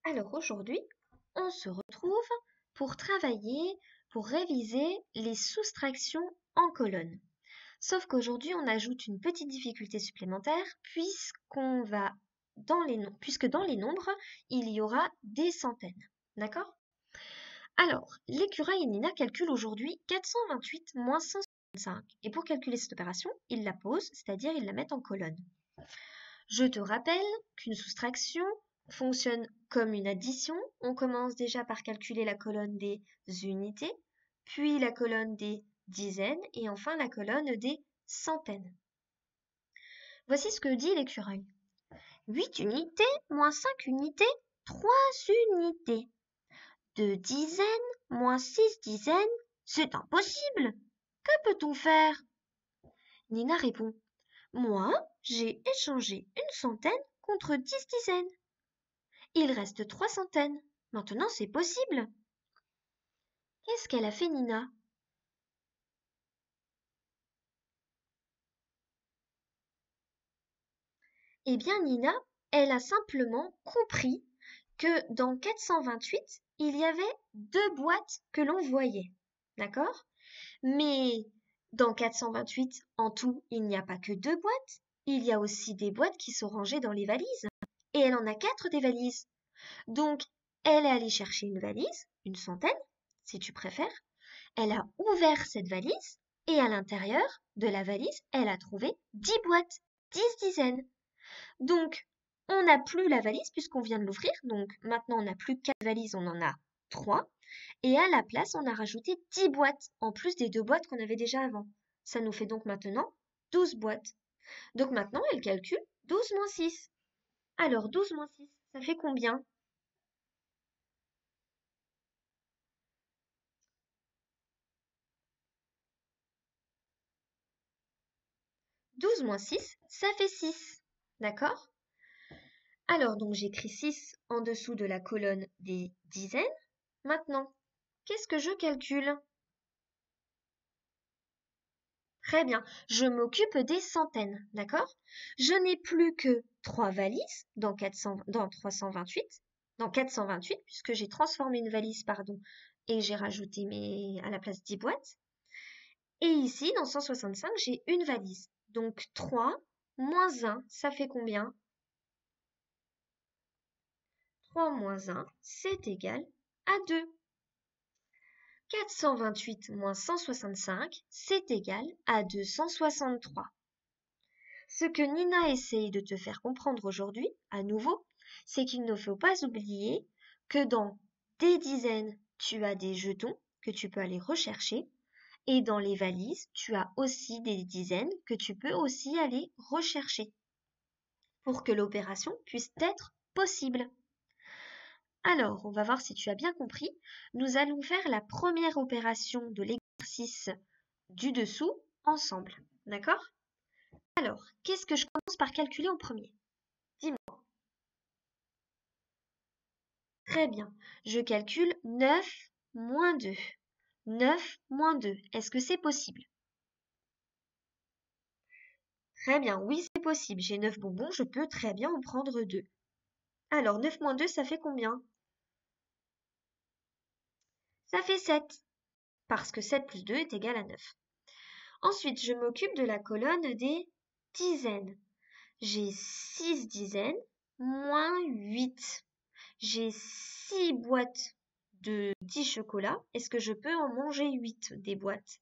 Alors aujourd'hui, on se retrouve pour travailler, pour réviser les soustractions en colonne. Sauf qu'aujourd'hui, on ajoute une petite difficulté supplémentaire puisque dans les nombres, il y aura des centaines. D'accord? Alors, l'écureuil et Nina calculent aujourd'hui 428 moins 165. Et pour calculer cette opération, ils la posent, c'est-à-dire ils la mettent en colonne. Je te rappelle qu'une soustraction fonctionne comme une addition. On commence déjà par calculer la colonne des unités, puis la colonne des dizaines et enfin la colonne des centaines. Voici ce que dit l'écureuil. 8 unités moins 5 unités, 3 unités. 2 dizaines moins 6 dizaines, c'est impossible. Que peut-on faire? Nina répond. Moi, j'ai échangé une centaine contre 10 dizaines. Il reste 3 centaines. Maintenant, c'est possible. Qu'est-ce qu'elle a fait, Nina? Eh bien, Nina, elle a simplement compris que dans 428, il y avait 2 boîtes que l'on voyait. D'accord? Mais dans 428, en tout, il n'y a pas que 2 boîtes. Il y a aussi des boîtes qui sont rangées dans les valises. Et elle en a 4 des valises. Donc, elle est allée chercher une valise, une centaine, si tu préfères. Elle a ouvert cette valise et à l'intérieur de la valise, elle a trouvé 10 boîtes, 10 dizaines. Donc, on n'a plus la valise puisqu'on vient de l'ouvrir. Donc, maintenant, on n'a plus 4 valises, on en a 3. Et à la place, on a rajouté 10 boîtes, en plus des 2 boîtes qu'on avait déjà avant. Ça nous fait donc maintenant 12 boîtes. Donc maintenant, elle calcule 12 moins 6. Alors, 12 moins 6, ça fait combien? 12 moins 6, ça fait 6. D'accord? Alors, donc j'écris 6 en dessous de la colonne des dizaines. Maintenant, qu'est-ce que je calcule? Très bien, je m'occupe des centaines, d'accord? Je n'ai plus que 3 valises dans 328, dans 428, puisque j'ai transformé une valise, pardon, et j'ai rajouté à la place 10 boîtes. Et ici, dans 165, j'ai une valise. Donc 3 moins 1, ça fait combien? 3 moins 1, c'est égal à 2. 428 moins 165, c'est égal à 263. Ce que Nina essaye de te faire comprendre aujourd'hui, à nouveau, c'est qu'il ne faut pas oublier que dans des dizaines, tu as des jetons que tu peux aller rechercher et dans les valises, tu as aussi des dizaines que tu peux aussi aller rechercher pour que l'opération puisse être possible. Alors, on va voir si tu as bien compris. Nous allons faire la première opération de l'exercice du dessous ensemble. D'accord? Alors, qu'est-ce que je commence par calculer en premier? Dis-moi. Très bien. Je calcule 9 moins 2. 9 moins 2. Est-ce que c'est possible? Très bien, oui, c'est possible. J'ai 9 bonbons, je peux très bien en prendre 2. Alors, 9 moins 2, ça fait combien? Ça fait 7, parce que 7 plus 2 est égal à 9. Ensuite, je m'occupe de la colonne des dizaines. J'ai 6 dizaines moins 8. J'ai 6 boîtes de 10 chocolats. Est-ce que je peux en manger 8 des boîtes?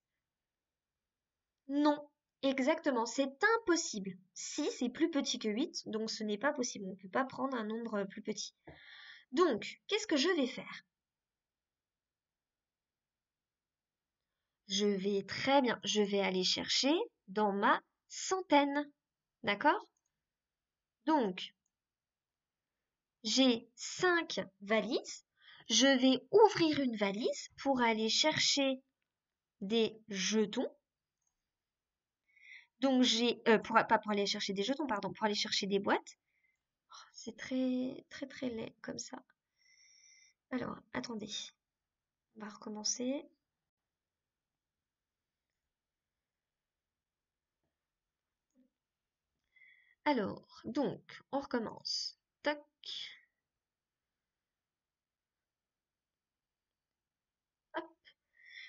Non, exactement, c'est impossible. 6 est plus petit que 8, donc ce n'est pas possible. On ne peut pas prendre un nombre plus petit. Donc, qu'est-ce que je vais faire? Je vais aller chercher dans ma centaine. D'accord? Donc, j'ai 5 valises. Je vais ouvrir une valise pour aller chercher des jetons. Donc pas pour aller chercher des jetons, pardon, pour aller chercher des boîtes. Oh, c'est très, très, très laid comme ça. Alors, attendez. On va recommencer. Alors, donc, on recommence. Tac.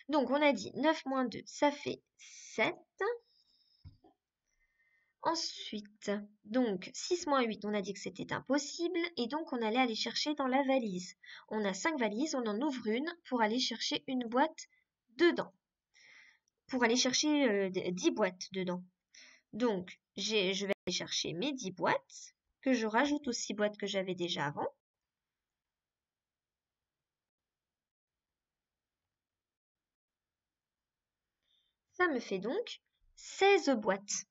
Donc, on a dit 9 moins 2, ça fait 7. Ensuite, donc 6 moins 8, on a dit que c'était impossible et donc on allait aller chercher dans la valise. On a 5 valises, on en ouvre une pour aller chercher une boîte dedans. Pour aller chercher 10 boîtes dedans. Donc, je vais aller chercher mes 10 boîtes, que je rajoute aux 6 boîtes que j'avais déjà avant. Ça me fait donc 16 boîtes.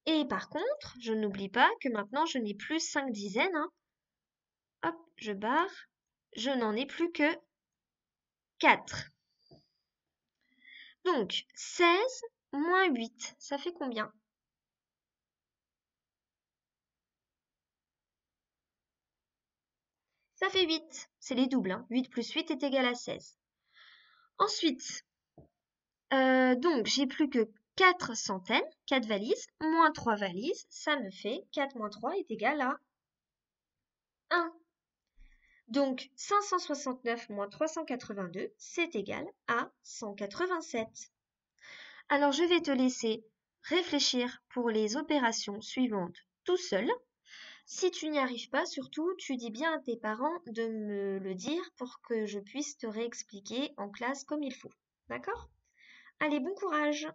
Et par contre, je n'oublie pas que maintenant je n'ai plus 5 dizaines. Hein. Hop, je barre. Je n'en ai plus que 4. Donc, 16 moins 8, ça fait combien? Ça fait 8. C'est les doubles. Hein. 8 plus 8 est égal à 16. Ensuite, donc j'ai plus que 4 centaines, 4 valises, moins 3 valises, ça me fait 4 moins 3 est égal à 1. Donc 569 moins 382, c'est égal à 187. Alors je vais te laisser réfléchir pour les opérations suivantes tout seul. Si tu n'y arrives pas, surtout, tu dis bien à tes parents de me le dire pour que je puisse te réexpliquer en classe comme il faut. D'accord? Allez, bon courage!